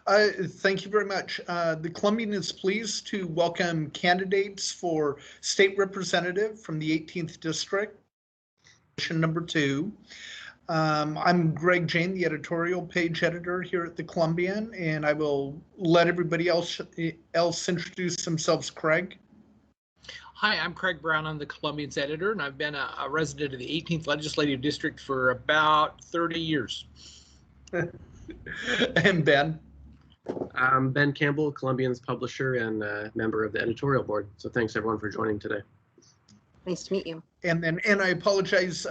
Thank you very much. The Columbian is pleased to welcome candidates for state representative from the 18th District, number 2. I'm Greg Jane, the editorial page editor here at the Columbian, and I will let everybody else introduce themselves. Craig. Hi, I'm Craig Brown. I'm the Columbian's editor, and I've been a resident of the 18th Legislative District for about 30 years. And Ben. I'm Ben Campbell, Columbian's publisher and member of the editorial board. So thanks everyone for joining today. Nice to meet you. And I apologize,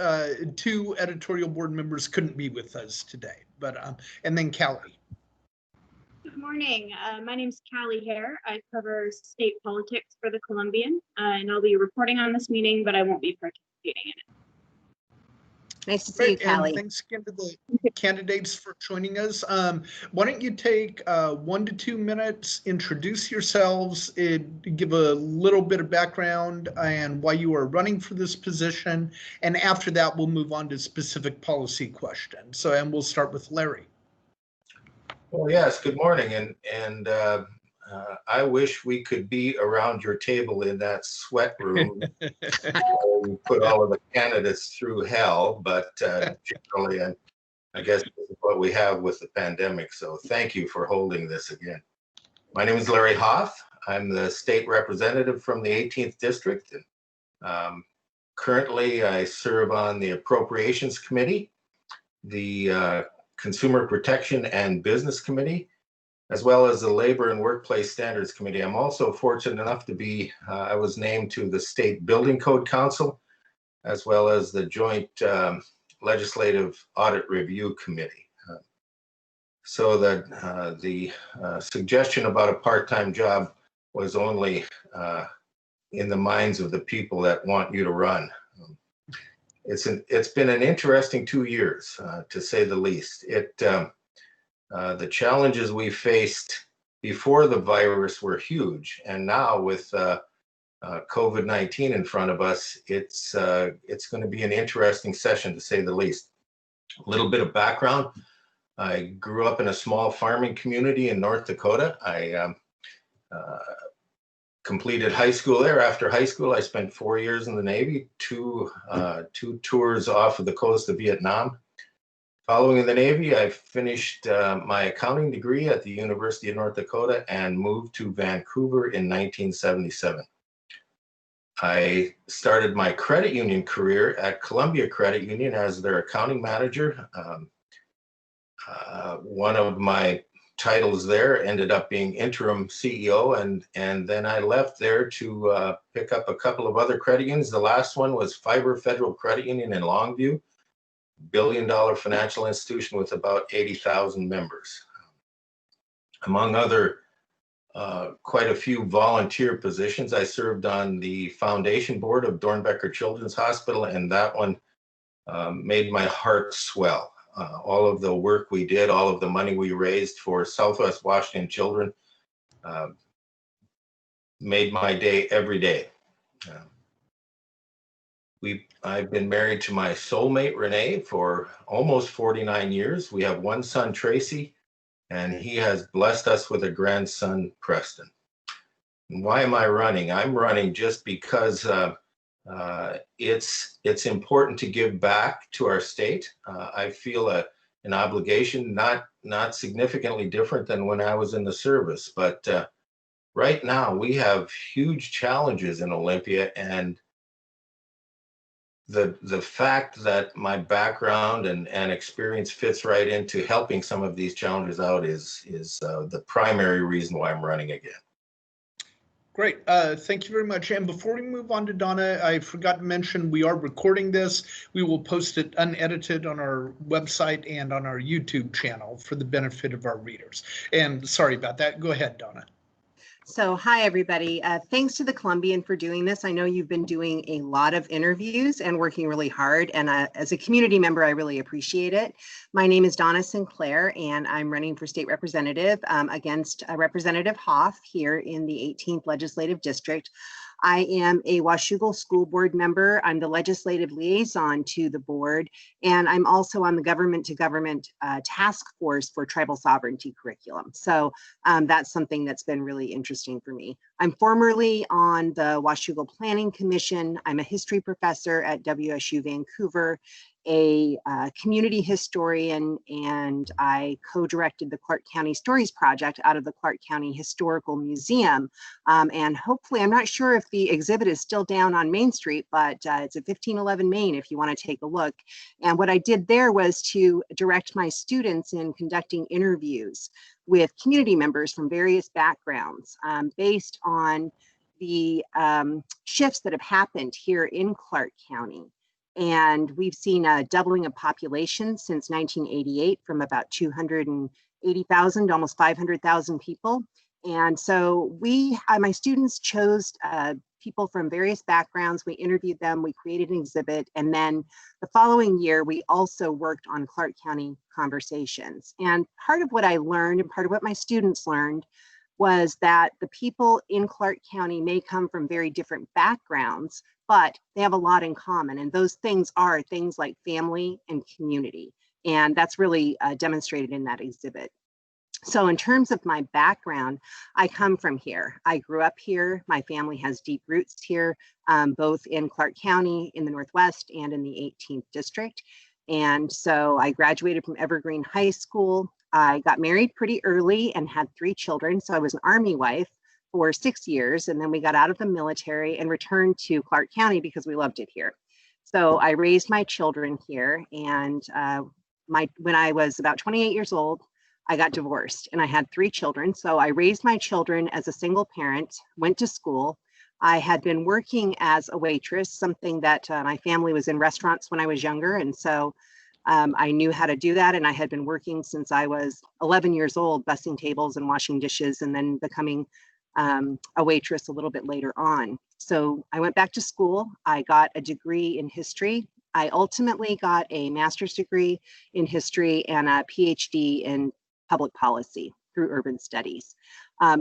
2 editorial board members couldn't be with us today, but and then Callie. Good morning. My name is Callie Hare. I cover state politics for the Columbian, and I'll be reporting on this meeting, but I won't be participating in it. Nice to see you, Callie. And thanks again to the candidates for joining us. Why don't you take 1 to 2 minutes, introduce yourselves, give a little bit of background and why you are running for this position, and after that we'll move on to specific policy questions. And we'll start with Larry. Well, yes, good morning, and I wish we could be around your table in that sweat room. We put all of the candidates through hell, but generally, and I guess this is what we have with the pandemic. So thank you for holding this again. My name is Larry Hoff. I'm the state representative from the 18th District. And, currently, I serve on the Appropriations Committee, the Consumer Protection and Business Committee, as well as the Labor and Workplace Standards Committee. I'm also fortunate enough to be, I was named to the State Building Code Council, as well as the Joint Legislative Audit Review Committee. So that the suggestion about a part-time job was only in the minds of the people that want you to run. It's been an interesting 2 years, to say the least. The challenges we faced before the virus were huge, and now with COVID-19 in front of us, it's going to be an interesting session, to say the least. A little bit of background: I grew up in a small farming community in North Dakota. I completed high school there. After high school, I spent 4 years in the Navy, two tours off of the coast of Vietnam. Following in the Navy, I finished my accounting degree at the University of North Dakota and moved to Vancouver in 1977. I started my credit union career at Columbia Credit Union as their accounting manager. One of my titles there ended up being interim CEO, and then I left there to pick up a couple of other credit unions. The last one was Fiber Federal Credit Union in Longview, billion-dollar financial institution with about 80,000 members. Among other quite a few volunteer positions, I served on the foundation board of Dornbecker Children's Hospital, and that one made my heart swell. All of the work we did, all of the money we raised for Southwest Washington children made my day every day. I've been married to my soulmate, Renee, for almost 49 years. We have one son, Tracy, and he has blessed us with a grandson, Preston. And why am I running? I'm running just because it's important to give back to our state. I feel an obligation, not significantly different than when I was in the service, but right now we have huge challenges in Olympia, and the fact that my background and experience fits right into helping some of these challenges out is the primary reason why I'm running again. Great. Thank you very much. And before we move on to Donna, I forgot to mention we are recording this. We will post it unedited on our website and on our YouTube channel for the benefit of our readers. And sorry about that. Go ahead, Donna. So hi, everybody. Thanks to the Columbian for doing this. I know you've been doing a lot of interviews and working really hard. And as a community member, I really appreciate it. My name is Donna Sinclain, and I'm running for state representative against Representative Hoff here in the 18th Legislative District. I am a Washougal School Board member. I'm the legislative liaison to the board, and I'm also on the government to government task force for tribal sovereignty curriculum. So that's something that's been really interesting for me. I'm formerly on the Washougal Planning Commission. I'm a history professor at WSU Vancouver, a community historian, and I co-directed the Clark County Stories Project out of the Clark County Historical Museum. And hopefully, I'm not sure if the exhibit is still down on Main Street, but it's at 1511 Main if you want to take a look. And what I did there was to direct my students in conducting interviews with community members from various backgrounds based on the shifts that have happened here in Clark County. And we've seen a doubling of population since 1988 from about 280,000 to almost 500,000 people. And so my students chose people from various backgrounds. We interviewed them, we created an exhibit, and then the following year, we also worked on Clark County conversations. And part of what I learned and part of what my students learned was that the people in Clark County may come from very different backgrounds, but they have a lot in common. And those things are things like family and community. And that's really demonstrated in that exhibit. So in terms of my background, I come from here. I grew up here. My family has deep roots here, both in Clark County, in the Northwest, and in the 18th District. And so I graduated from Evergreen High School. I got married pretty early and had 3 children. So I was an Army wife for 6 years. And then we got out of the military and returned to Clark County because we loved it here. So I raised my children here. And when I was about 28 years old, I got divorced and I had 3 children. So I raised my children as a single parent, went to school. I had been working as a waitress, something that my family was in restaurants when I was younger. And so I knew how to do that. And I had been working since I was 11 years old, bussing tables and washing dishes, and then becoming a waitress a little bit later on. So I went back to school. I got a degree in history. I ultimately got a master's degree in history and a PhD in public policy through urban studies.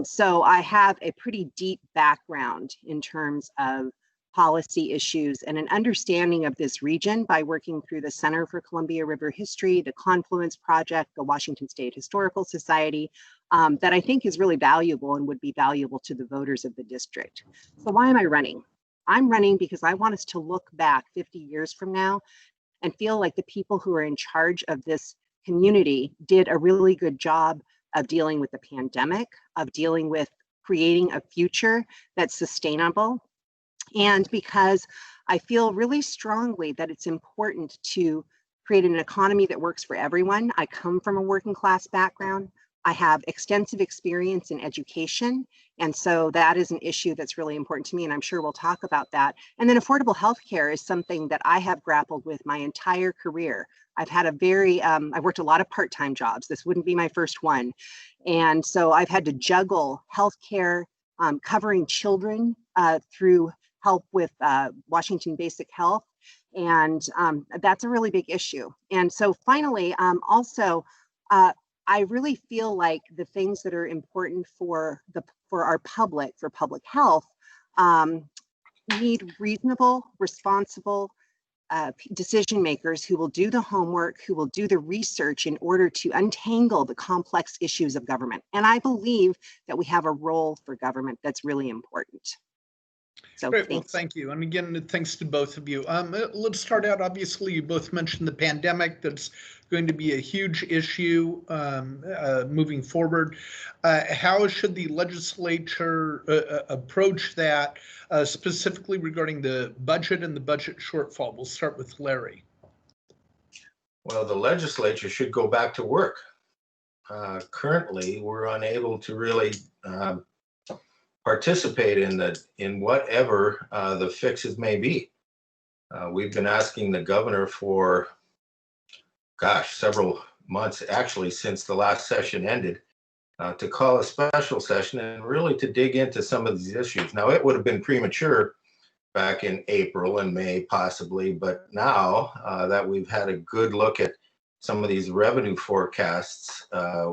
So I have a pretty deep background in terms of policy issues and an understanding of this region by working through the Center for Columbia River History, the Confluence Project, the Washington State Historical Society, that I think is really valuable and would be valuable to the voters of the district. So why am I running? I'm running because I want us to look back 50 years from now and feel like the people who are in charge of this community did a really good job of dealing with the pandemic, of dealing with creating a future that's sustainable. And because I feel really strongly that it's important to create an economy that works for everyone. I come from a working class background. I have extensive experience in education. And so that is an issue that's really important to me. And I'm sure we'll talk about that. And then affordable healthcare is something that I have grappled with my entire career. I've had I've worked a lot of part-time jobs. This wouldn't be my first one. And so I've had to juggle healthcare, covering children through help with Washington Basic Health. And that's a really big issue. And so finally, I really feel like the things that are important for our public, for public health, need reasonable, responsible decision makers who will do the homework, who will do the research in order to untangle the complex issues of government. And I believe that we have a role for government that's really important. So great. thanks. Well, thank you. And again, thanks to both of you. Let's start out. Obviously, you both mentioned the pandemic. That's going to be a huge issue moving forward. How should the legislature approach that, specifically regarding the budget and the budget shortfall? We'll start with Larry. Well, the legislature should go back to work. Currently, we're unable to really participate in whatever the fixes may be. We've been asking the governor for, several months, actually, since the last session ended, to call a special session and really to dig into some of these issues. Now, it would have been premature back in April and May, possibly, but now that we've had a good look at some of these revenue forecasts,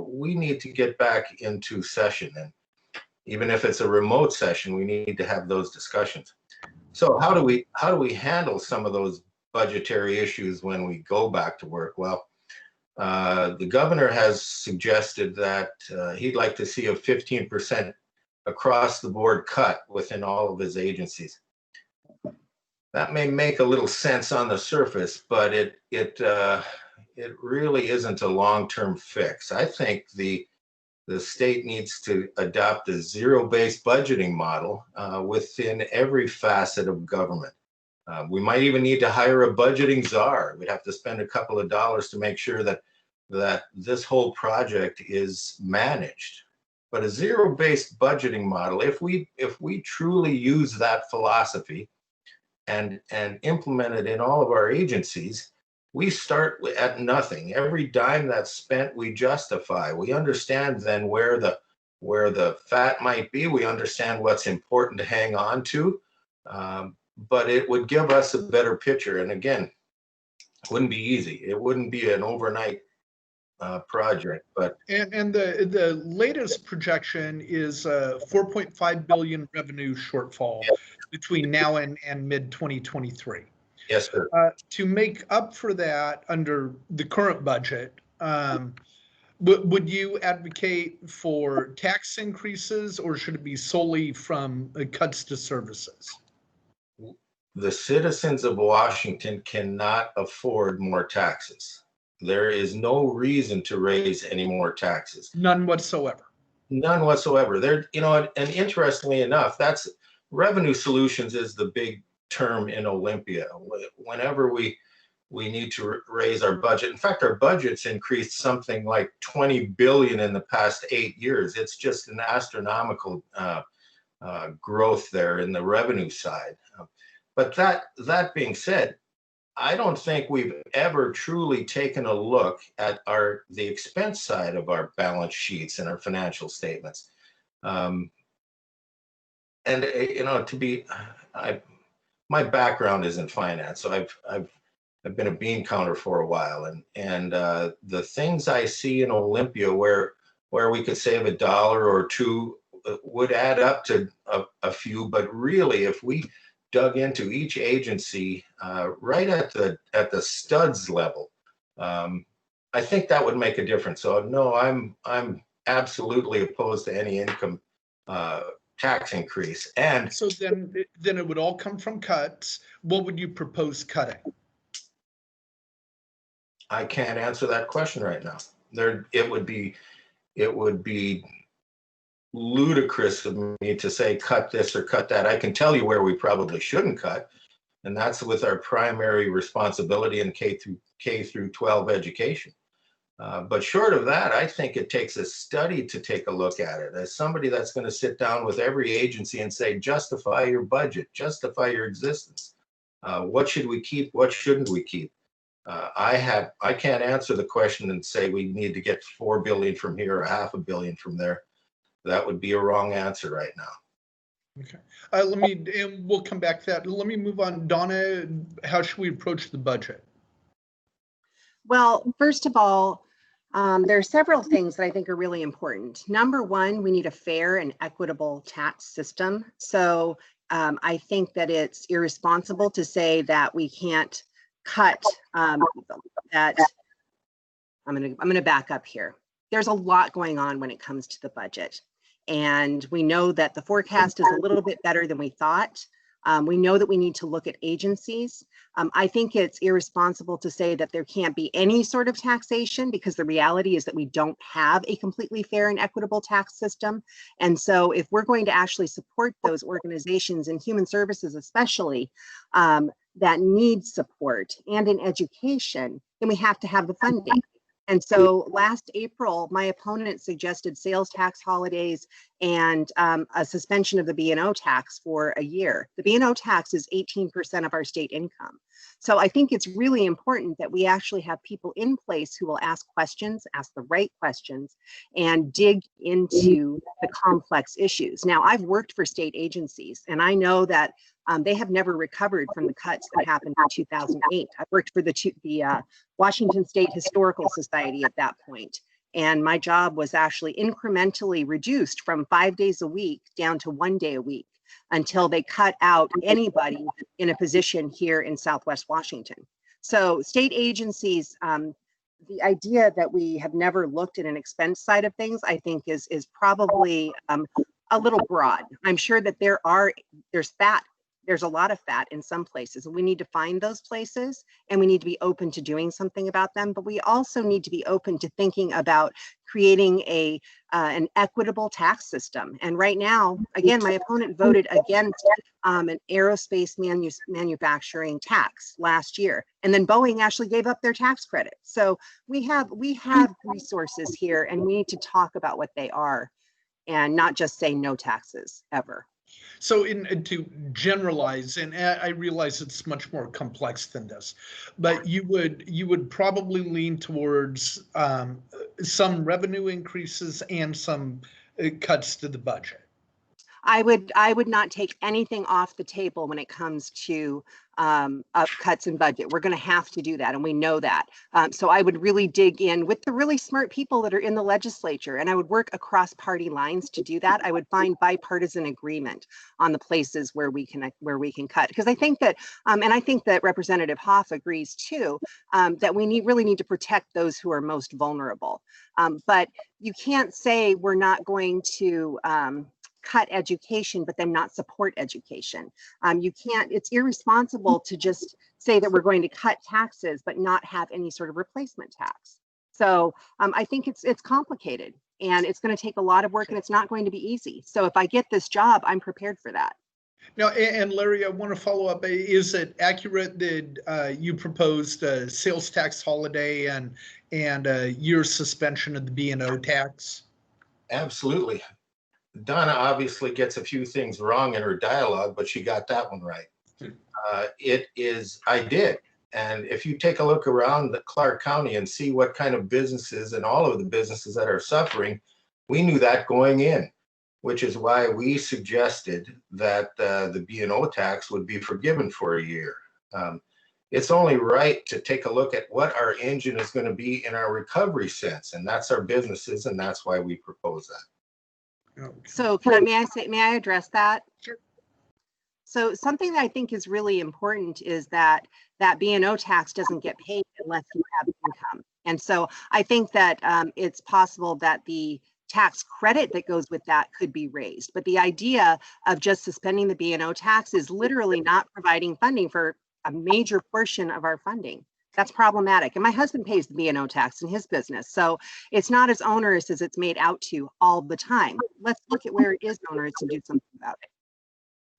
we need to get back into session. And Even if it's a remote session, we need to have those discussions. So how do we handle some of those budgetary issues when we go back to work? Well, the governor has suggested that he'd like to see a 15% across the board cut within all of his agencies. That may make a little sense on the surface, but it really isn't a long-term fix. I think the state needs to adopt a zero-based budgeting model within every facet of government. We might even need to hire a budgeting czar. We'd have to spend a couple of dollars to make sure that this whole project is managed. But a zero-based budgeting model, if we truly use that philosophy and implement it in all of our agencies, we start at nothing. Every dime that's spent, we justify. We understand then where the fat might be. We understand what's important to hang on to. But it would give us a better picture. And again, it wouldn't be easy. It wouldn't be an overnight project. But and the latest projection is a 4.5 billion revenue shortfall between now and mid 2023. Yes, sir. To make up for that under the current budget, would you advocate for tax increases, or should it be solely from cuts to services? The citizens of Washington cannot afford more taxes. There is no reason to raise any more taxes. None whatsoever. None whatsoever. There, and interestingly enough, that's revenue solutions is the big term in Olympia. Whenever we need to raise our budget, in fact, our budget's increased something like 20 billion in the past 8 years. It's just an astronomical growth there in the revenue side. But that being said, I don't think we've ever truly taken a look at the expense side of our balance sheets and our financial statements. My background is in finance, so I've been a bean counter for a while, and the things I see in Olympia where we could save $1 or $2 would add up to a few, but really, if we dug into each agency right at the studs level, I think that would make a difference. So no, I'm absolutely opposed to any income tax increase. And so then it would all come from cuts. What would you propose cutting? I can't answer that question right now. It would be ludicrous of me to say cut this or cut that. I can tell you where we probably shouldn't cut, and that's with our primary responsibility in K through 12 education. But short of that, I think it takes a study to take a look at it. As somebody that's going to sit down with every agency and say, justify your budget, justify your existence. What should we keep? What shouldn't we keep? I can't answer the question and say we need to get 4 billion from here or $500 million from there. That would be a wrong answer right now. Okay. And we'll come back to that. Let me move on. Donna, how should we approach the budget? Well, first of all, there are several things that I think are really important. Number one, we need a fair and equitable tax system. So I think that it's irresponsible to say that we can't cut that. I'm going to back up here. There's a lot going on when it comes to the budget. And we know that the forecast is a little bit better than we thought. We know that we need to look at agencies. I think it's irresponsible to say that there can't be any sort of taxation, because the reality is that we don't have a completely fair and equitable tax system. And so if we're going to actually support those organizations in human services, especially that need support, and in education, then we have to have the funding. And so last April, my opponent suggested sales tax holidays and a suspension of the B&O tax for a year. The B&O tax is 18% of our state income. So I think it's really important that we actually have people in place who will ask questions, ask the right questions, and dig into the complex issues. Now, I've worked for state agencies, and I know that they have never recovered from the cuts that happened in 2008. I worked for the Washington State Historical Society at that point. And my job was actually incrementally reduced from 5 days a week down to 1 day a week until they cut out anybody in a position here in Southwest Washington. So state agencies, the idea that we have never looked at an expense side of things, I think is probably a little broad. I'm sure that there's fat. There's a lot of fat in some places, and we need to find those places, and we need to be open to doing something about them. But we also need to be open to thinking about creating an equitable tax system. And right now, again, my opponent voted against an aerospace manufacturing tax last year, and then Boeing actually gave up their tax credit. So we have resources here, and we need to talk about what they are, and not just say no taxes ever. So to generalize, and I realize it's much more complex than this, but you would probably lean towards some revenue increases and some cuts to the budget. I would not take anything off the table when it comes to cuts in budget. We're going to have to do that, and we know that. So I would really dig in with the really smart people that are in the legislature, and I would work across party lines to do that. I would find bipartisan agreement on the places where we can cut, because I think that, and I think that Representative Hoff agrees too, that we really need to protect those who are most vulnerable. But you can't say we're not going to cut education, but then not support education. You can't, it's irresponsible to just say that we're going to cut taxes, but not have any sort of replacement tax. So I think it's complicated, and it's going to take a lot of work, and it's not going to be easy. So if I get this job, I'm prepared for that. Now, and Larry, I want to follow up. Is it accurate that you proposed a sales tax holiday and a year's suspension of the B&O tax? Absolutely. Donna obviously gets a few things wrong in her dialogue, but she got that one right. I did. And if you take a look around Clark County and see what kind of businesses and all of the businesses that are suffering, we knew that going in, which is why we suggested that the B&O tax would be forgiven for a year. It's only right to take a look at what our engine is going to be in our recovery sense, and that's our businesses, and that's why we propose that. Okay. So may I address that? Sure. So something that I think is really important is that B&O tax doesn't get paid unless you have income. And so I think that it's possible that the tax credit that goes with that could be raised. But the idea of just suspending the B&O tax is literally not providing funding for a major portion of our funding. That's problematic. And my husband pays the B&O tax in his business. So it's not as onerous as it's made out to all the time. Let's look at where it is onerous and do something about it.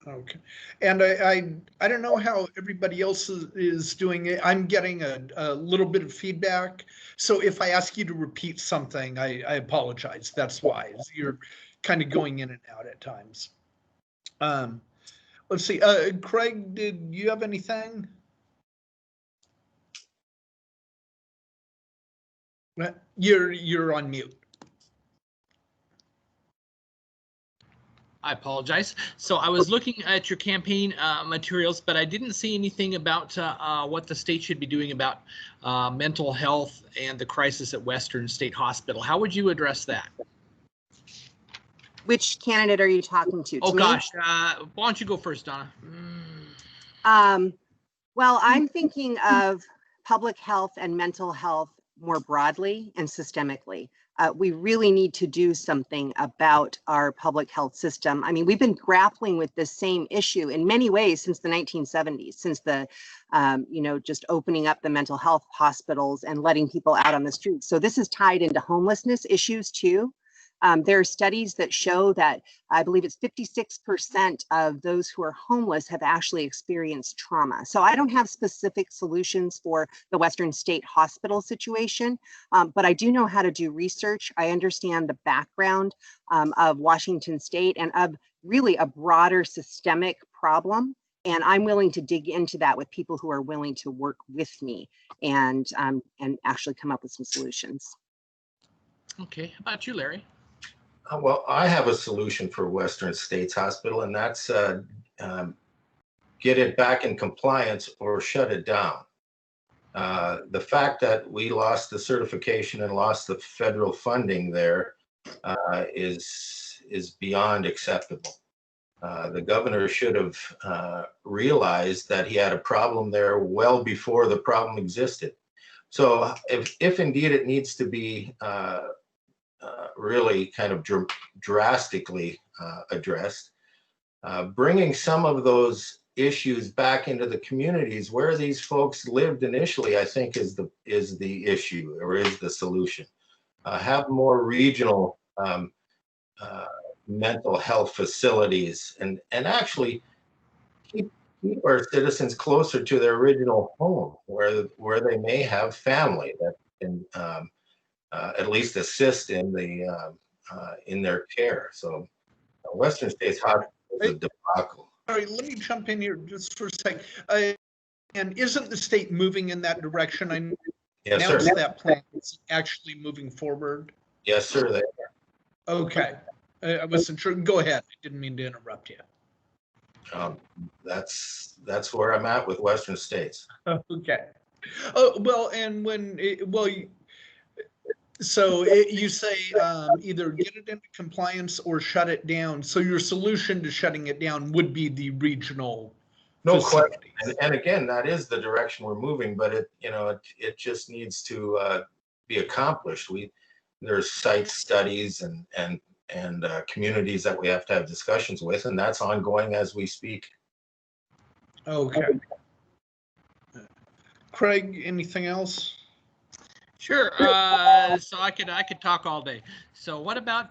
Okay. And I don't know how everybody else is doing it. I'm getting a little bit of feedback. So if I ask you to repeat something, I apologize. That's why. You're kind of going in and out at times. Let's see. Craig, did you have anything? You're on mute. I apologize. So I was looking at your campaign materials, but I didn't see anything about what the state should be doing about mental health and the crisis at Western State Hospital. How would you address that? Which candidate are you talking to? Oh, gosh. Why don't you go first, Donna? Well, I'm thinking of public health and mental health more broadly and systemically. We really need to do something about our public health system. I mean, we've been grappling with this same issue in many ways since the 1970s, since the, just opening up the mental health hospitals and letting people out on the streets. So this is tied into homelessness issues too. There are studies that show that I believe it's 56% of those who are homeless have actually experienced trauma. So I don't have specific solutions for the Western State Hospital situation, but I do know how to do research. I understand the background of Washington State and of really a broader systemic problem. And I'm willing to dig into that with people who are willing to work with me and actually come up with some solutions. Okay, how about you, Larry? Well, I have a solution for Western States Hospital, and that's get it back in compliance or shut it down. The fact that we lost the certification and lost the federal funding there is beyond acceptable. The governor should have realized that he had a problem there well before the problem existed. So if indeed it needs to be really kind of drastically addressed, bringing some of those issues back into the communities where these folks lived initially, I think is the issue, or is the solution. Have more regional mental health facilities, and actually keep our citizens closer to their original home, where they may have family that can at least assist in their care. So Western States Hospital is a debacle. Sorry, let me jump in here just for a sec. And isn't the state moving in that direction? I Yes, announced sir. that plan is actually moving forward. Yes, sir. They are. Okay, I wasn't sure. Go ahead. I didn't mean to interrupt you. That's where I'm at with Western States. Okay. Oh well, and so you say either get it into compliance or shut it down. So your solution to shutting it down would be the regional No facilities. question. And again, that is the direction we're moving, but it just needs to be accomplished. There's site studies and communities that we have to have discussions with, and that's ongoing as we speak. Okay. Craig, anything else? Sure. So I could talk all day. So what about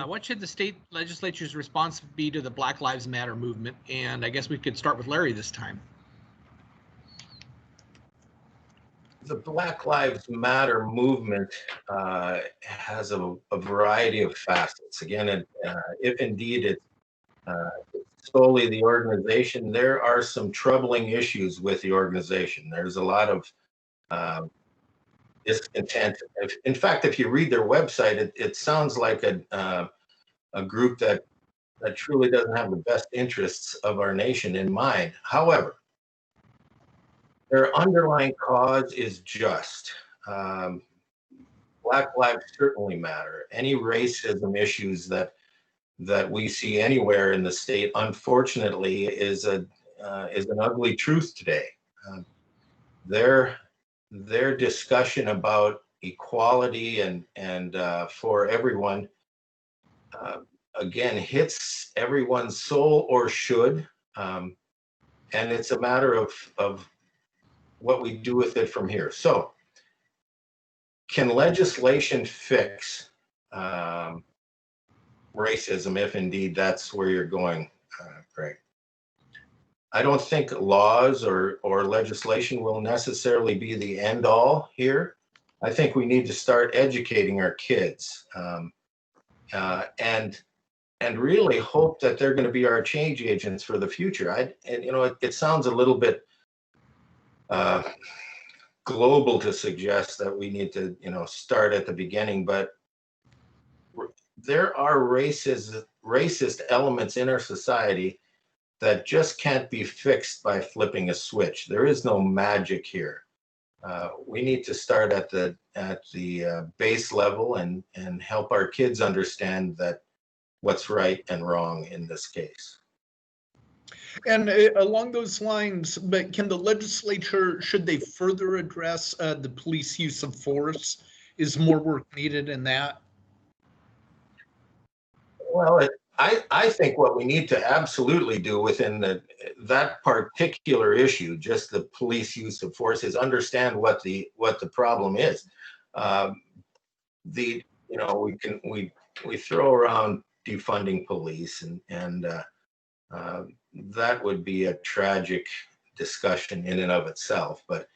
what should the state legislature's response be to the Black Lives Matter movement? And I guess we could start with Larry this time. The Black Lives Matter movement has a variety of facets. Again, if indeed it's solely the organization, there are some troubling issues with the organization. There's a lot of discontent. In fact, if you read their website, it sounds like a group that truly doesn't have the best interests of our nation in mind. However, their underlying cause is just. Black lives certainly matter. Any racism issues that we see anywhere in the state, unfortunately, is an ugly truth today. Their discussion about equality and for everyone, again, hits everyone's soul, or should, and it's a matter of what we do with it from here. So, can legislation fix racism, if indeed that's where you're going, Craig? I don't think laws or legislation will necessarily be the end all here. I think we need to start educating our kids and really hope that they're going to be our change agents for the future. It sounds a little bit global to suggest that we need to start at the beginning, but there are racist elements in our society that just can't be fixed by flipping a switch. There is no magic here. We need to start at the base level and help our kids understand that what's right and wrong in this case. And along those lines, but can the legislature, should they further address the police use of force? Is more work needed in that? Well, I think what we need to absolutely do within that particular issue, just the police use of force, is understand what the problem is. We throw around defunding police, and that would be a tragic discussion in and of itself. But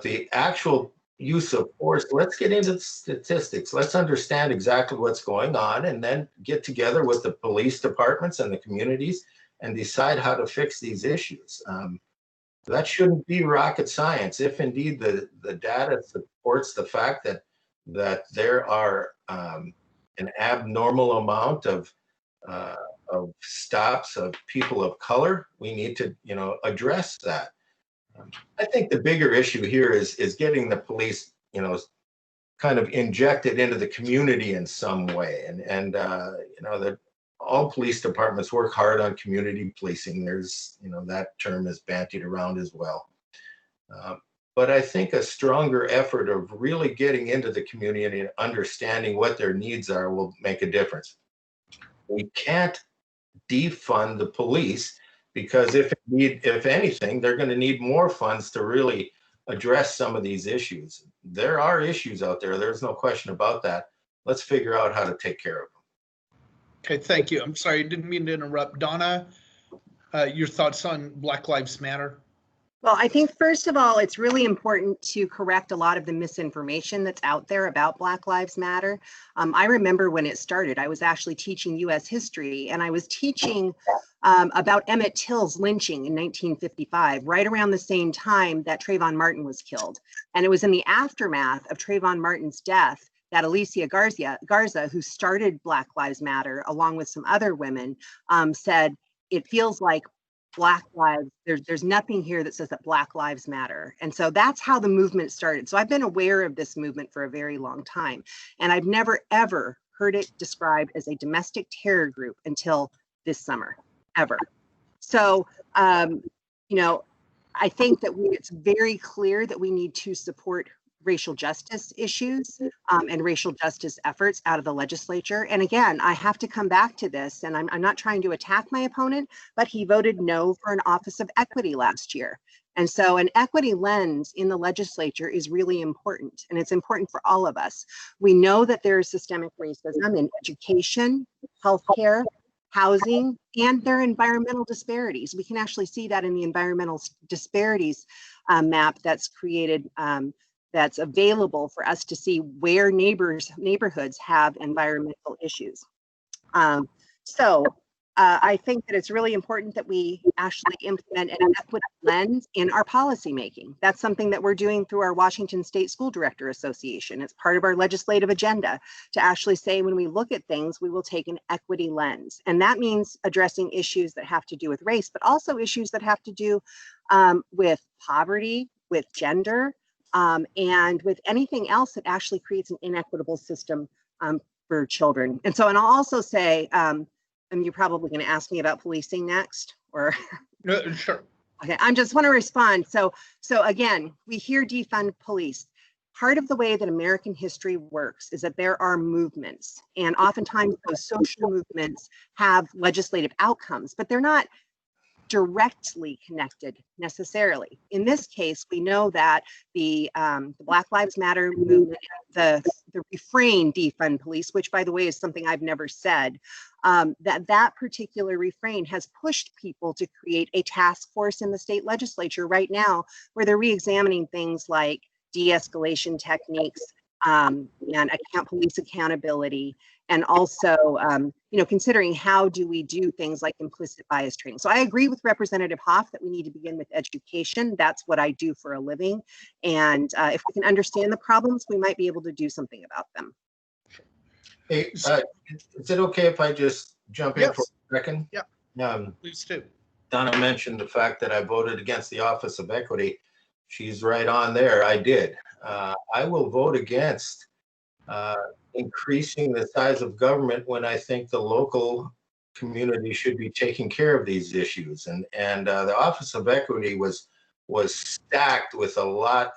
the actual use of force, let's get into the statistics. Let's understand exactly what's going on, and then get together with the police departments and the communities and decide how to fix these issues. That shouldn't be rocket science. If indeed the data supports the fact that there are an abnormal amount of stops of people of color, we need to address that. I think the bigger issue here is getting the police, kind of injected into the community in some way. And that all police departments work hard on community policing. There's, that term is bandied around as well. But I think a stronger effort of really getting into the community and understanding what their needs are will make a difference. We can't defund the police, because if anything, they're going to need more funds to really address some of these issues. There are issues out there. There's no question about that. Let's figure out how to take care of them. Okay, thank you. I'm sorry, I didn't mean to interrupt. Donna, your thoughts on Black Lives Matter? Well, I think first of all, it's really important to correct a lot of the misinformation that's out there about Black Lives Matter. I remember when it started, I was actually teaching U.S. history, and I was teaching about Emmett Till's lynching in 1955, right around the same time that Trayvon Martin was killed. And it was in the aftermath of Trayvon Martin's death that Alicia Garza, who started Black Lives Matter, along with some other women, said, it feels like Black lives, there's nothing here that says that Black lives matter. And so that's how the movement started. So I've been aware of this movement for a very long time, and I've never ever heard it described as a domestic terror group until this summer, ever. So, I think that it's very clear that we need to support racial justice issues and racial justice efforts out of the legislature. And again, I have to come back to this, and I'm not trying to attack my opponent, but he voted no for an office of equity last year. And so an equity lens in the legislature is really important, and it's important for all of us. We know that there is systemic racism in education, healthcare, housing, and there are environmental disparities. We can actually see that in the environmental disparities map that's created, that's available for us to see where neighborhoods have environmental issues. I think that it's really important that we actually implement an equity lens in our policy making. That's something that we're doing through our Washington State School Director Association. It's part of our legislative agenda to actually say, when we look at things, we will take an equity lens. And that means addressing issues that have to do with race, but also issues that have to do with poverty, with gender, and with anything else that actually creates an inequitable system for children. And I'll also say, and you're probably going to ask me about policing next, or? Sure. Okay, I just want to respond. So again, we hear defund police. Part of the way that American history works is that there are movements, and oftentimes those social movements have legislative outcomes, but they're not directly connected necessarily. In this case, we know that the Black Lives Matter movement, the refrain defund police, which by the way is something I've never said, that particular refrain has pushed people to create a task force in the state legislature right now, where they're re-examining things like de-escalation techniques and police accountability, and also, considering how do we do things like implicit bias training. So I agree with Representative Hoff that we need to begin with education. That's what I do for a living. And if we can understand the problems, we might be able to do something about them. Hey, is it okay if I just jump in for a second? Yeah. Please do. Donna mentioned the fact that I voted against the Office of Equity. She's right on there. I did. I will vote against increasing the size of government when I think the local community should be taking care of these issues. And the Office of Equity was stacked with a lot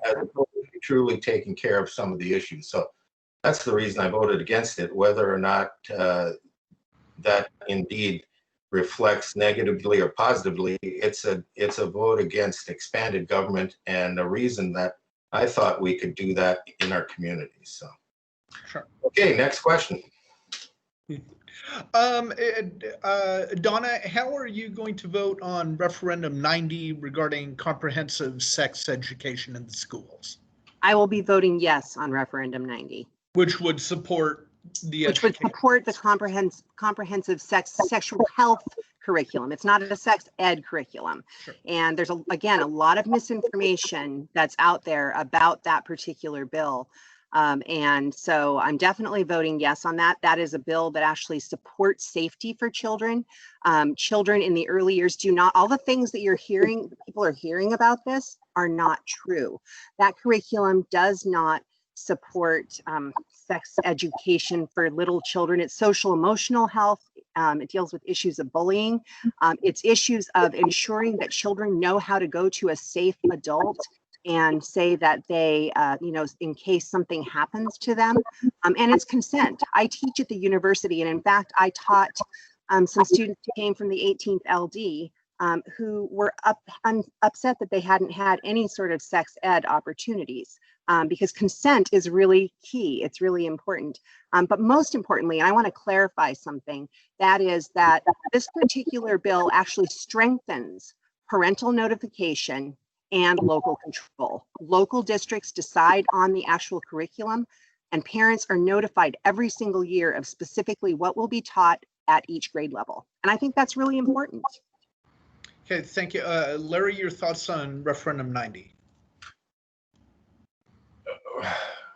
as opposed to truly taking care of some of the issues. So that's the reason I voted against it. Whether or not that indeed reflects negatively or positively, it's a vote against expanded government, and a reason that I thought we could do that in our communities. So, sure. Okay, next question. Donna, how are you going to vote on Referendum 90 regarding comprehensive sex education in the schools? I will be voting yes on Referendum 90. Which would support the comprehensive sexual health curriculum. It's not a sex ed curriculum. Sure. And there's, again, a lot of misinformation that's out there about that particular bill. And so I'm definitely voting yes on that. That is a bill that actually supports safety for children. Children in the early years do not, all the things that people are hearing about this are not true. That curriculum does not support sex education for little children. It's social emotional health. It deals with issues of bullying. It's issues of ensuring that children know how to go to a safe adult and say that they, in case something happens to them, and it's consent. I teach at the university, and in fact, I taught some students who came from the 18th LD who were upset that they hadn't had any sort of sex ed opportunities because consent is really key. It's really important. But most importantly, and I want to clarify something, that is that this particular bill actually strengthens parental notification and local control. Local districts decide on the actual curriculum, and parents are notified every single year of specifically what will be taught at each grade level. And I think that's really important. Okay, thank you. Larry, your thoughts on Referendum 90?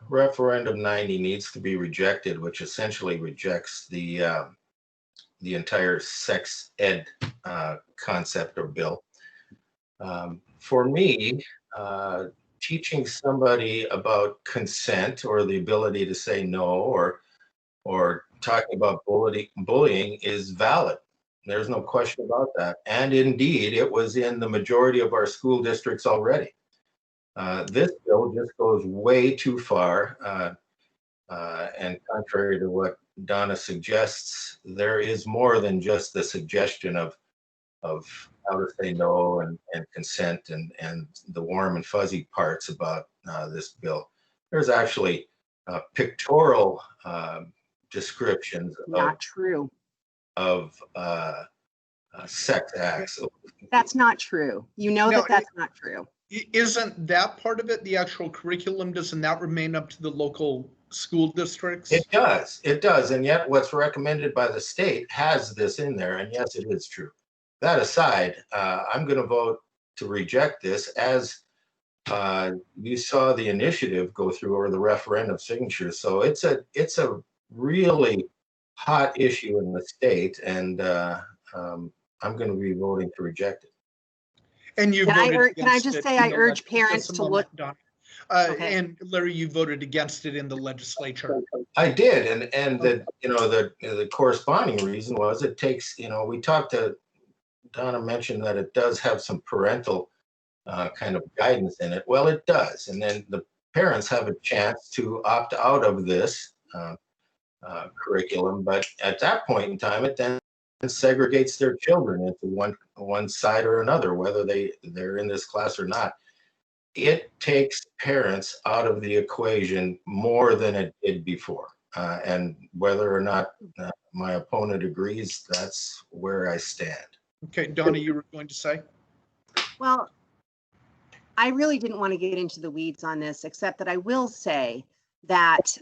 Referendum 90 needs to be rejected, which essentially rejects the entire sex ed concept or bill. For me, teaching somebody about consent or the ability to say no or talking about bullying is valid. There's no question about that. And indeed, it was in the majority of our school districts already. This bill just goes way too far. And contrary to what Donna suggests, there is more than just the suggestion of how to say no and consent and the warm and fuzzy parts about this bill. There's actually pictorial descriptions Not true. of sex acts. That's not true. You know No, that's not true. Isn't that part of it? The actual curriculum, doesn't that remain up to the local school districts? It does. And yet what's recommended by the state has this in there. And yes, it is true. That aside, I'm going to vote to reject this as you saw the initiative go through or the referendum signatures. So it's a really hot issue in the state, and I'm going to be voting to reject it. And you can I just say I urge parents to look. Okay. And Larry, you voted against it in the legislature. I did, and the corresponding reason was it takes, we talked to Donna mentioned that it does have some parental kind of guidance in it. Well, it does, and then the parents have a chance to opt out of this curriculum, but at that point in time, it then segregates their children into one side or another, whether they're in this class or not. It takes parents out of the equation more than it did before. And whether or not my opponent agrees, that's where I stand. Okay, Donna, you were going to say? Well, I really didn't want to get into the weeds on this, except that I will say that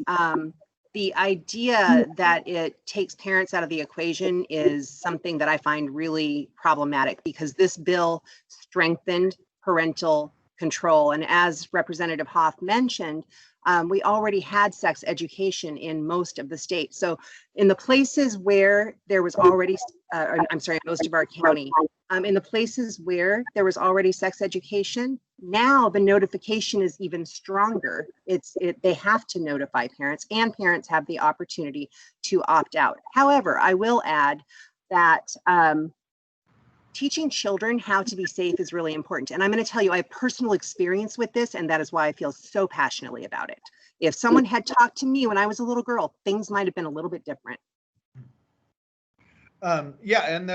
the idea that it takes parents out of the equation is something that I find really problematic, because this bill strengthened parental control. And as Representative Hoff mentioned, we already had sex education in most of the states. So in the places where there was already, most of our county, in the places where there was already sex education, now the notification is even stronger. They have to notify parents, and parents have the opportunity to opt out. However, I will add that teaching children how to be safe is really important. And I'm going to tell you, I have personal experience with this, and that is why I feel so passionately about it. If someone had talked to me when I was a little girl, things might have been a little bit different. Yeah, and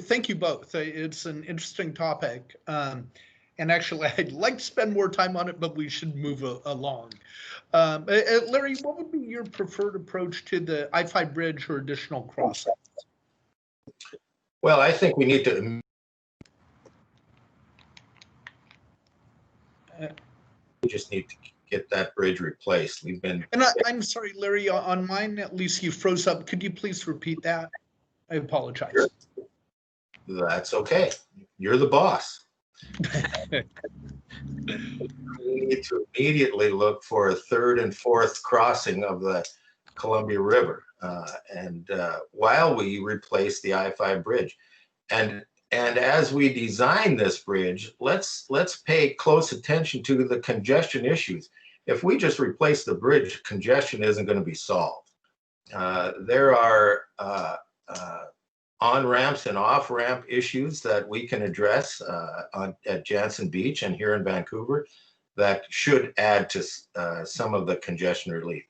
thank you both. It's an interesting topic. And actually, I'd like to spend more time on it, but we should move along. Larry, what would be your preferred approach to the I-5 bridge or additional crossings? Well, I think we need to. We just need to get that bridge replaced. We've been. And I'm sorry, Larry, on mine, at least you froze up. Could you please repeat that? I apologize. Sure. That's okay. You're the boss. We need to immediately look for a third and fourth crossing of the Columbia River, and while we replace the I-5 bridge. And as we design this bridge, let's pay close attention to the congestion issues. If we just replace the bridge, congestion isn't going to be solved. There are on-ramps and off-ramp issues that we can address at Jansen Beach and here in Vancouver that should add to some of the congestion relief.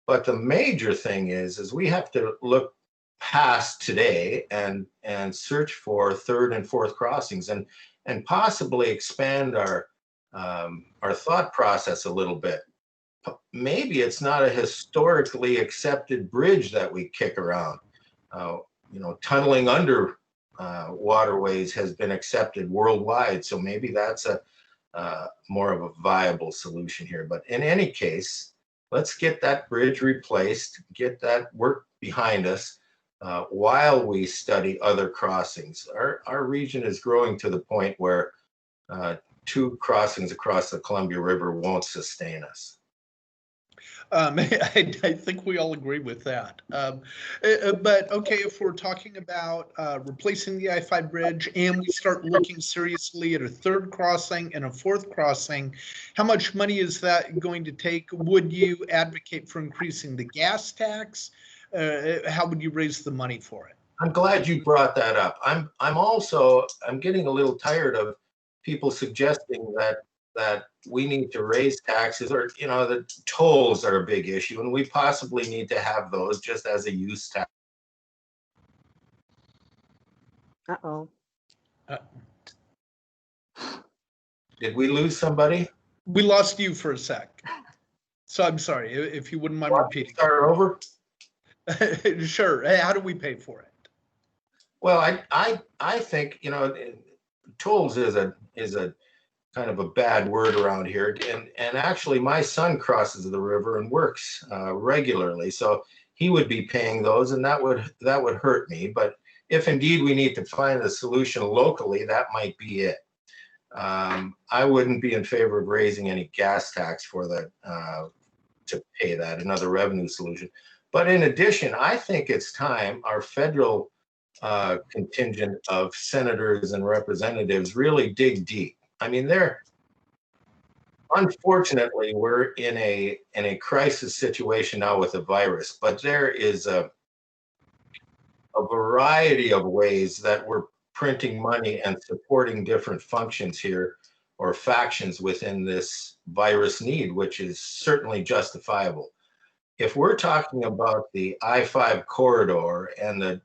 But the major thing is we have to look past today and search for third and fourth crossings and possibly expand our thought process a little bit. Maybe it's not a historically accepted bridge that we kick around. You know, tunneling under waterways has been accepted worldwide, so maybe that's a more of a viable solution here. But in any case, let's get that bridge replaced, get that work behind us while we study other crossings. Our region is growing to the point where 2 crossings across the Columbia River won't sustain us. I think we all agree with that. But okay, if we're talking about replacing the I-5 bridge and we start looking seriously at a third crossing and a fourth crossing, how much money is that going to take? Would you advocate for increasing the gas tax? How would you raise the money for it? I'm glad you brought that up. I'm getting a little tired of people suggesting that we need to raise taxes, or, you know, the tolls are a big issue, and we possibly need to have those just as a use tax. Uh-oh. Did we lose somebody? We lost you for a sec. So I'm sorry, if you wouldn't mind repeating. Start over? Sure. How do we pay for it? Well, I think, you know, tolls is a kind of a bad word around here, and actually my son crosses the river and works regularly, so he would be paying those, and that would hurt me. But if indeed we need to find a solution locally, that might be it. I wouldn't be in favor of raising any gas tax for that to pay that, another revenue solution. But in addition, I think it's time our federal contingent of senators and representatives really dig deep. I mean, unfortunately, we're in a crisis situation now with the virus, but there is a variety of ways that we're printing money and supporting different functions here, or factions within this virus need, which is certainly justifiable. If we're talking about the I-5 corridor and the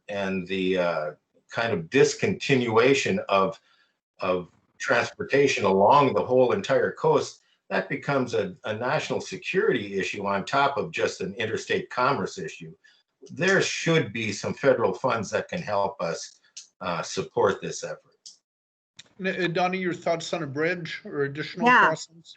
kind of discontinuation of transportation along the whole entire coast, that becomes a national security issue on top of just an interstate commerce issue. There should be some federal funds that can help us support this effort. Donna, your thoughts on a bridge or additional crossings?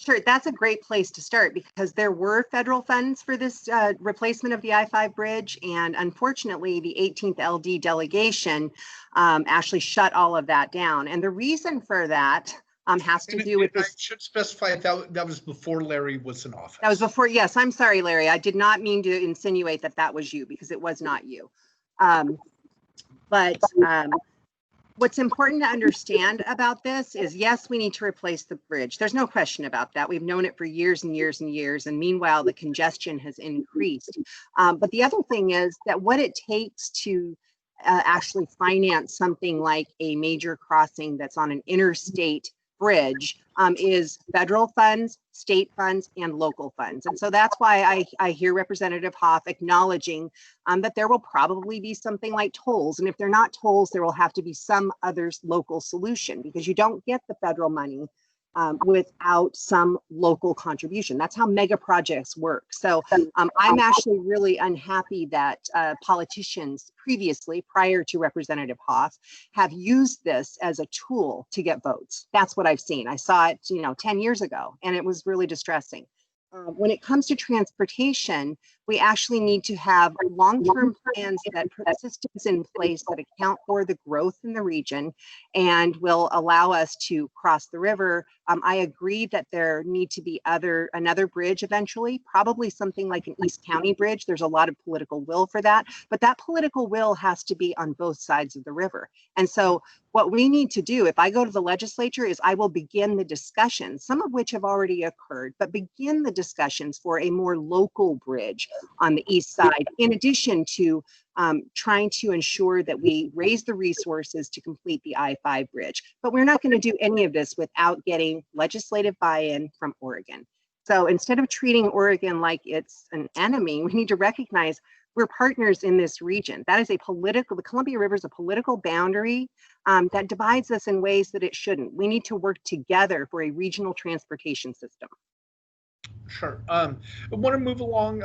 Sure, that's a great place to start, because there were federal funds for this replacement of the I-5 bridge, and unfortunately the 18th LD delegation actually shut all of that down. And the reason for that has to do with this. I should specify that was before Larry was in office. That was before, yes, I'm sorry, Larry. I did not mean to insinuate that that was you, because it was not you. What's important to understand about this is, yes, we need to replace the bridge. There's no question about that. We've known it for years and years and years. And meanwhile, the congestion has increased. But the other thing is that what it takes to actually finance something like a major crossing that's on an interstate bridge is federal funds, state funds, and local funds. And so that's why I hear Representative Hoff acknowledging that there will probably be something like tolls. And if they're not tolls, there will have to be some other local solution, because you don't get the federal money without some local contribution. That's how mega projects work. So I'm actually really unhappy that politicians previously, prior to Representative Hoff, have used this as a tool to get votes. That's what I've seen. I saw it, 10 years ago, and it was really distressing. when it comes to transportation, we actually need to have long-term plans that put systems in place that account for the growth in the region and will allow us to cross the river. I agree that there need to be another bridge eventually, probably something like an East County bridge. There's a lot of political will for that, but that political will has to be on both sides of the river. And so what we need to do, if I go to the legislature, is I will begin the discussions, some of which have already occurred, but begin the discussions for a more local bridge on the east side, in addition to trying to ensure that we raise the resources to complete the I-5 bridge. But we're not going to do any of this without getting legislative buy-in from Oregon. So instead of treating Oregon like it's an enemy, we need to recognize we're partners in this region. That is the Columbia River is a political boundary that divides us in ways that it shouldn't. We need to work together for a regional transportation system. Sure. I want to move along.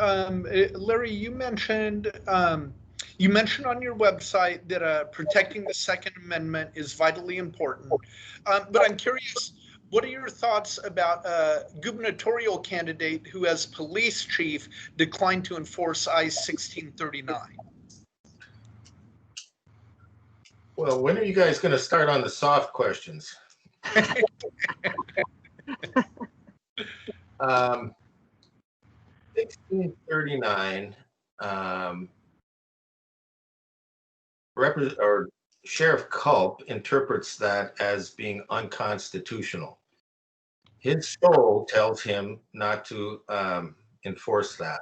Larry, you mentioned on your website that protecting the Second Amendment is vitally important. But I'm curious, what are your thoughts about a gubernatorial candidate who, as police chief, declined to enforce I-1639? Well, when are you guys going to start on the soft questions? 1639, Sheriff Culp interprets that as being unconstitutional. His soul tells him not to enforce that.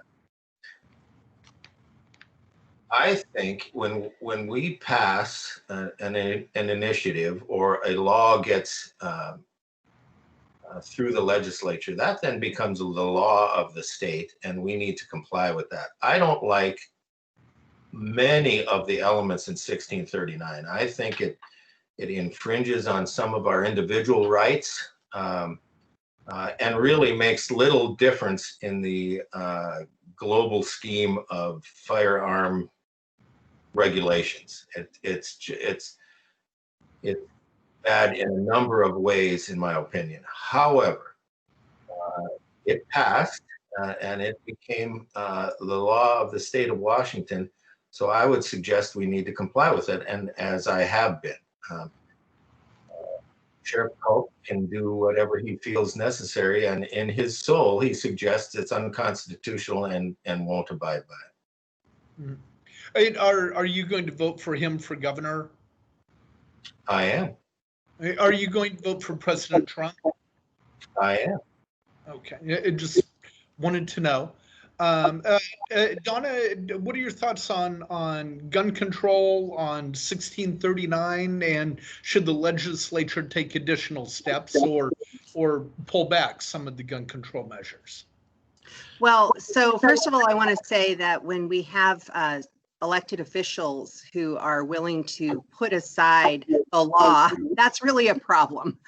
I think when we pass an initiative or a law gets through the legislature, that then becomes the law of the state, and we need to comply with that. I don't like many of the elements in 1639. I think it infringes on some of our individual rights and really makes little difference in the global scheme of firearm regulations. It's bad in a number of ways, in my opinion. However, it passed and it became the law of the state of Washington. So I would suggest we need to comply with it, and as I have been. Sheriff Culp can do whatever he feels necessary, and in his soul, he suggests it's unconstitutional and won't abide by it. Are you going to vote for him for governor? I am. Are you going to vote for President Trump? I am. Okay, I just wanted to know. Donna, what are your thoughts on gun control, on 1639, and should the legislature take additional steps or pull back some of the gun control measures? Well, so first of all, I want to say that when we have elected officials who are willing to put aside a law, that's really a problem.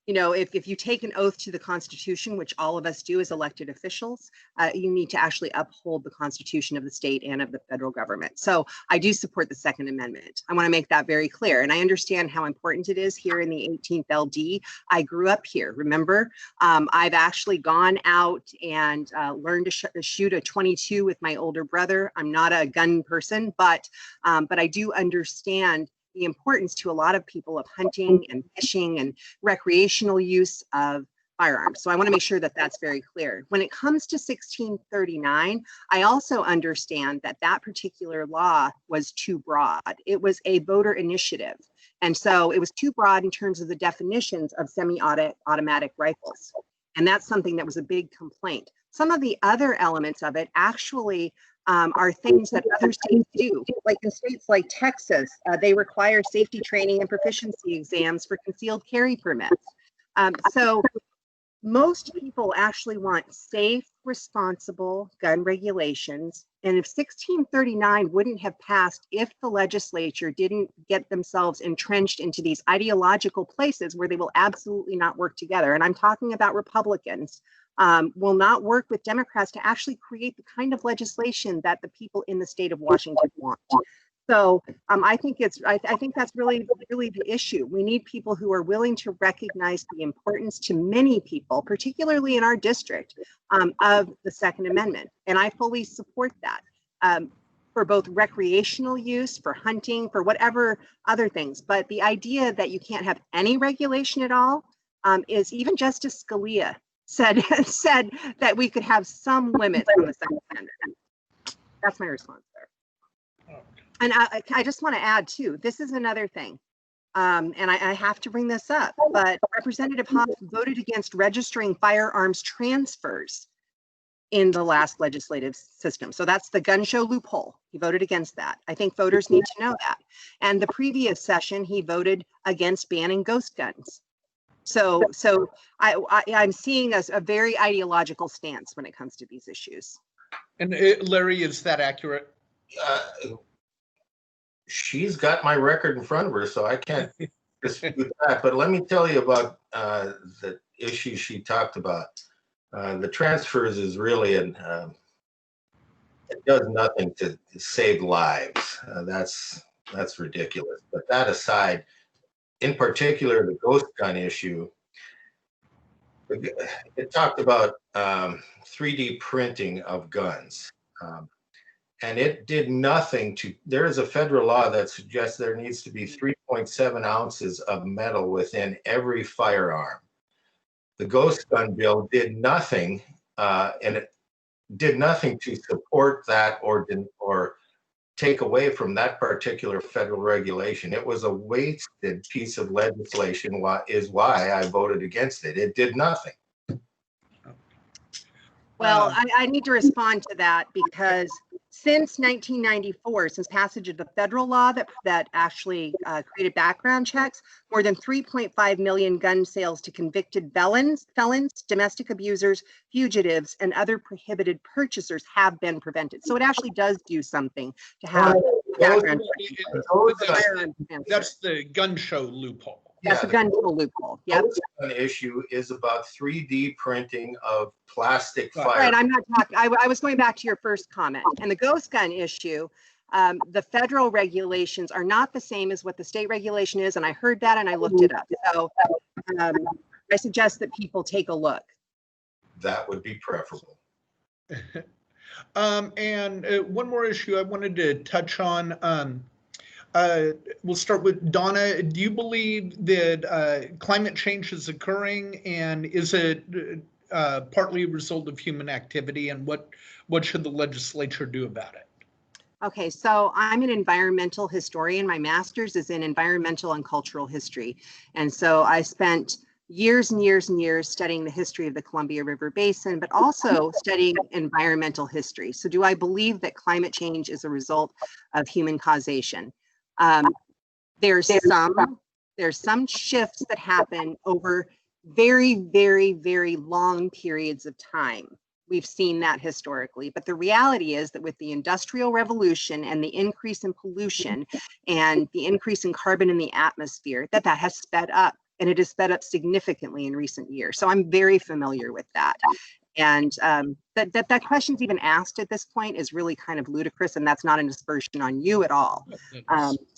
You know, if you take an oath to the Constitution, which all of us do as elected officials, you need to actually uphold the Constitution of the state and of the federal government. So I do support the Second Amendment. I want to make that very clear. And I understand how important it is here in the 18th LD. I grew up here, remember? I've actually gone out and learned to shoot a .22 with my older brother. I'm not a gun person, but I do understand the importance to a lot of people of hunting and fishing and recreational use of firearms. So I want to make sure that that's very clear. When it comes to 1639, I also understand that that particular law was too broad. It was a voter initiative. And so it was too broad in terms of the definitions of semi-automatic rifles. And that's something that was a big complaint. Some of the other elements of it actually are things that other states do. Like in states like Texas, they require safety training and proficiency exams for concealed carry permits. So most people actually want safe, responsible gun regulations. And if 1639 wouldn't have passed if the legislature didn't get themselves entrenched into these ideological places where they will absolutely not work together. And I'm talking about Republicans. Will not work with Democrats to actually create the kind of legislation that the people in the state of Washington want. So I think that's really the issue. We need people who are willing to recognize the importance to many people, particularly in our district, of the Second Amendment. And I fully support that for both recreational use, for hunting, for whatever other things. But the idea that you can't have any regulation at all is, even Justice Scalia said that we could have some limits on the Second Amendment. That's my response there. And I just want to add too, this is another thing, and I have to bring this up, but Representative Hoff voted against registering firearms transfers in the last legislative system. So that's the gun show loophole. He voted against that. I think voters need to know that. And the previous session, he voted against banning ghost guns. So I'm seeing a very ideological stance when it comes to these issues. And Larry, is that accurate? She's got my record in front of her, so I can't dispute that. But let me tell you about the issue she talked about. The transfers is really it does nothing to save lives. That's ridiculous. But that aside, in particular, the ghost gun issue, it talked about 3D printing of guns. And it did nothing to, there is a federal law that suggests there needs to be 3.7 ounces of metal within every firearm. The ghost gun bill did nothing, and it did nothing to support that or take away from that particular federal regulation. It was a wasted piece of legislation, is why I voted against it. It did nothing. Well, I need to respond to that, because since 1994, since passage of the federal law that actually created background checks, more than 3.5 million gun sales to convicted felons, domestic abusers, fugitives, and other prohibited purchasers have been prevented. So it actually does do something to have background checks. That's the gun show loophole. That's a gun show loophole. Yep. The gun issue is about 3D printing of plastic fire. Right, I'm not talking, I was going back to your first comment. And the ghost gun issue, the federal regulations are not the same as what the state regulation is, and I heard that and I looked it up. So I suggest that people take a look. That would be preferable. And one more issue I wanted to touch on. We'll start with Donna. Do you believe that climate change is occurring, and is it partly a result of human activity, and what should the legislature do about it? Okay, so I'm an environmental historian. My master's is in environmental and cultural history. And so I spent years and years and years studying the history of the Columbia River Basin, but also studying environmental history. So do I believe that climate change is a result of human causation? There's some shifts that happen over very, very, very long periods of time. We've seen that historically, but the reality is that with the Industrial Revolution and the increase in pollution and the increase in carbon in the atmosphere, that has sped up, and it has sped up significantly in recent years. So I'm very familiar with that. And that question's even asked at this point is really kind of ludicrous, and that's not an aspersion on you at all.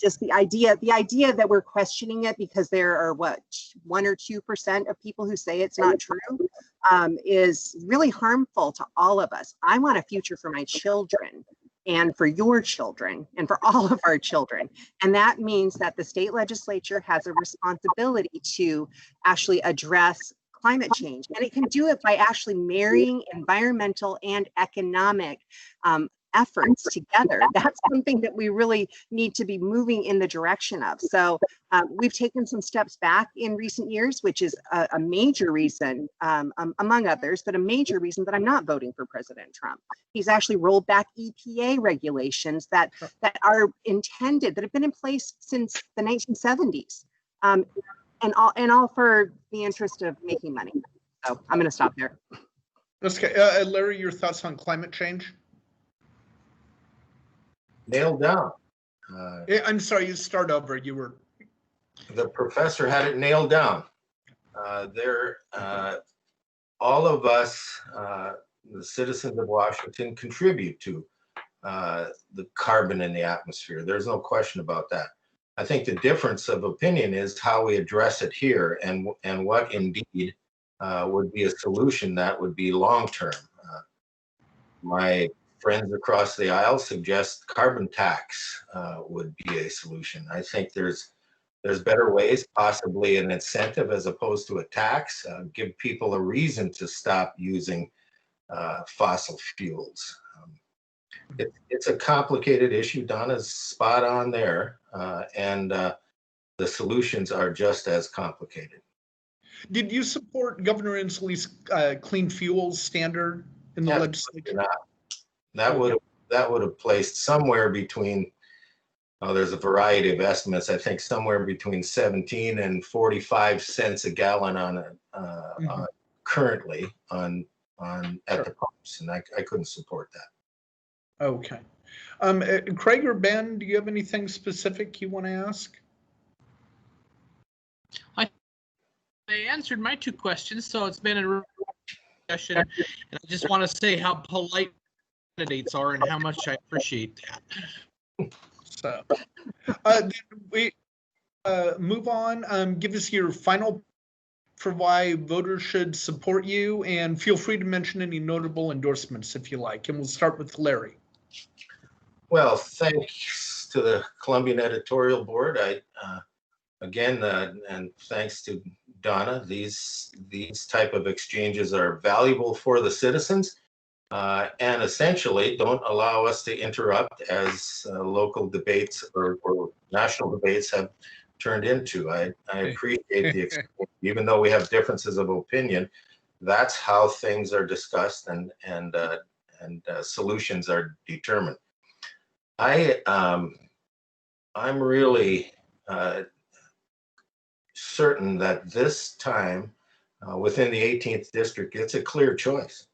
Just the idea that we're questioning it because there are 1 or 2% of people who say it's not true is really harmful to all of us. I want a future for my children and for your children and for all of our children. And that means that the state legislature has a responsibility to actually address climate change. And it can do it by actually marrying environmental and economic efforts together. That's something that we really need to be moving in the direction of. So we've taken some steps back in recent years, which is a major reason, among others, but a major reason that I'm not voting for President Trump. He's actually rolled back EPA regulations that are intended, that have been in place since the 1970s. And all for the interest of making money. So I'm going to stop there. Okay, Larry, your thoughts on climate change? Nailed down. I'm sorry, you start over. You were. The professor had it nailed down. All of us, the citizens of Washington, contribute to the carbon in the atmosphere. There's no question about that. I think the difference of opinion is how we address it here, and what indeed would be a solution that would be long-term. My friends across the aisle suggest carbon tax would be a solution. I think there's better ways, possibly an incentive as opposed to a tax, give people a reason to stop using fossil fuels. It's a complicated issue. Donna's spot on there, and the solutions are just as complicated. Did you support Governor Inslee's clean fuels standard in the legislature? Not. That would have placed somewhere between, there's a variety of estimates, I think somewhere between 17 and 45 cents a gallon on currently at the pumps, and I couldn't support that. Okay. Craig or Ben, do you have anything specific you want to ask? I answered my two questions, so it's been a discussion, and I just want to say how polite candidates are and how much I appreciate that. So, we move on. Give us your final for why voters should support you, and feel free to mention any notable endorsements if you like. And we'll start with Larry. Well, thanks to the Columbian Editorial Board. Again, and thanks to Donna, these type of exchanges are valuable for the citizens, and essentially don't allow us to interrupt as local debates or national debates have turned into. I appreciate the exchange, even though we have differences of opinion. That's how things are discussed and solutions are determined. I'm really certain that this time within the 18th district, it's a clear choice.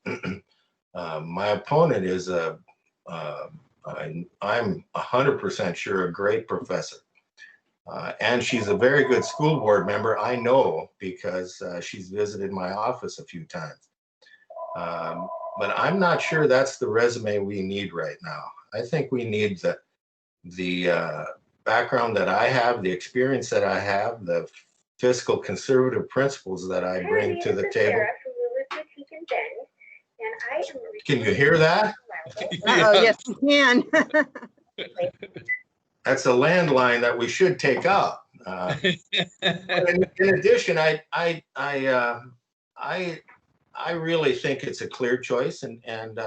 My opponent is I'm 100% sure a great professor. And she's a very good school board member, I know, because she's visited my office a few times. But I'm not sure that's the resume we need right now. I think we need the background that I have, the experience that I have, the fiscal conservative principles that I bring to the table. Can you hear that? Oh, yes, you can. That's a landline that we should take out. In addition, I really think it's a clear choice, and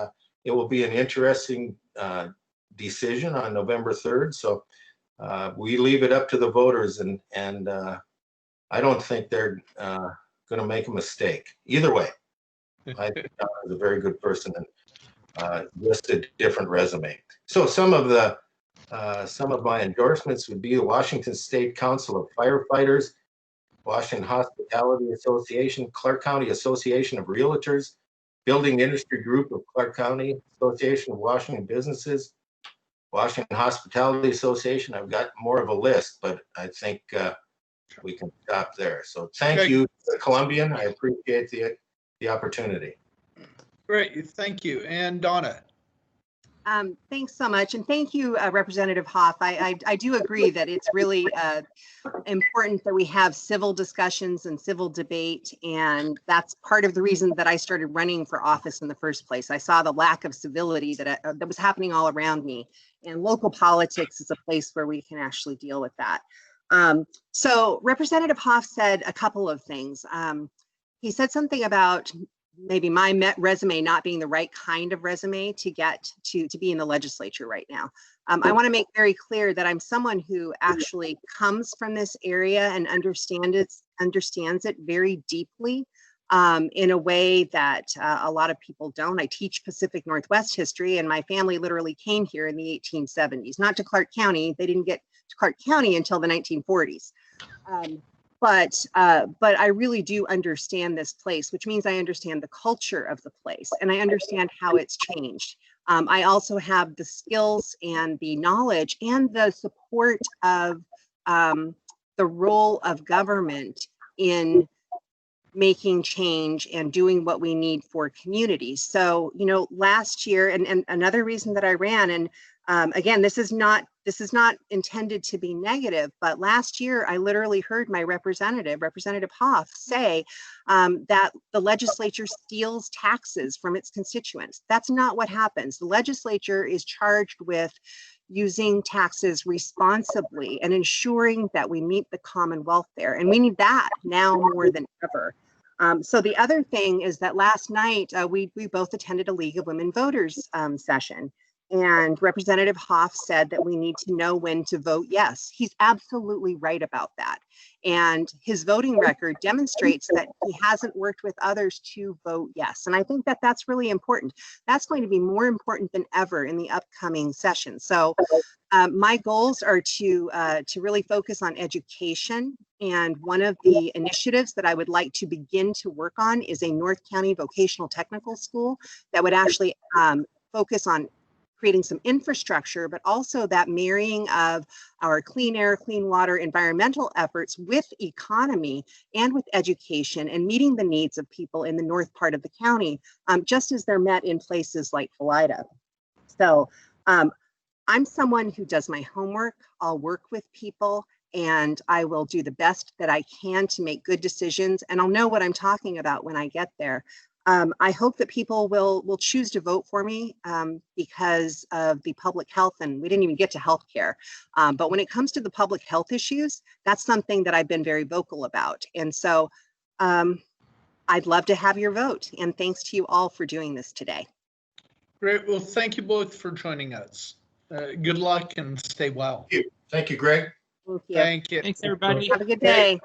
it will be an interesting decision on November 3rd. So we leave it up to the voters, and I don't think they're going to make a mistake either way. I think Don is a very good person and just a different resume. So some of my endorsements would be the Washington State Council of Firefighters, Washington Hospitality Association, Clark County Association of Realtors, Building Industry Group of Clark County, Association of Washington Businesses, Washington Hospitality Association. I've got more of a list, but I think we can stop there. So thank you, Columbian. I appreciate the opportunity. Great, thank you. And Donna. Thanks so much. And thank you, Representative Hoff. I do agree that it's really important that we have civil discussions and civil debate. And that's part of the reason that I started running for office in the first place. I saw the lack of civility that was happening all around me. And local politics is a place where we can actually deal with that. So Representative Hoff said a couple of things. He said something about maybe my resume not being the right kind of resume to get to be in the legislature right now. I want to make very clear that I'm someone who actually comes from this area and understands it very deeply in a way that a lot of people don't. I teach Pacific Northwest history, and my family literally came here in the 1870s, not to Clark County. They didn't get to Clark County until the 1940s. But I really do understand this place, which means I understand the culture of the place and I understand how it's changed. I also have the skills and the knowledge and the support of the role of government in making change and doing what we need for communities. So, you know, last year, and another reason that I ran, and again, this is not intended to be negative, but last year I literally heard my Representative Hoff, say that the legislature steals taxes from its constituents. That's not what happens. The legislature is charged with using taxes responsibly and ensuring that we meet the common welfare. And we need that now more than ever. So the other thing is that last night we both attended a League of Women Voters session. And Representative Hoff said that we need to know when to vote yes. He's absolutely right about that. And his voting record demonstrates that he hasn't worked with others to vote yes. And I think that that's really important. That's going to be more important than ever in the upcoming session. So my goals are to really focus on education. And one of the initiatives that I would like to begin to work on is a North County Vocational Technical School that would actually focus on creating some infrastructure, but also that marrying of our clean air, clean water, environmental efforts with economy and with education, and meeting the needs of people in the north part of the county, just as they're met in places like Philida. So I'm someone who does my homework. I'll work with people, and I will do the best that I can to make good decisions, and I'll know what I'm talking about when I get there. I hope that people will choose to vote for me because of the public health, and we didn't even get to healthcare. But when it comes to the public health issues, that's something that I've been very vocal about. And so I'd love to have your vote. And thanks to you all for doing this today. Great. Well, thank you both for joining us. Good luck and stay well. Thank you, Greg. Thank you. Thank you. Thanks, everybody. Have a good day.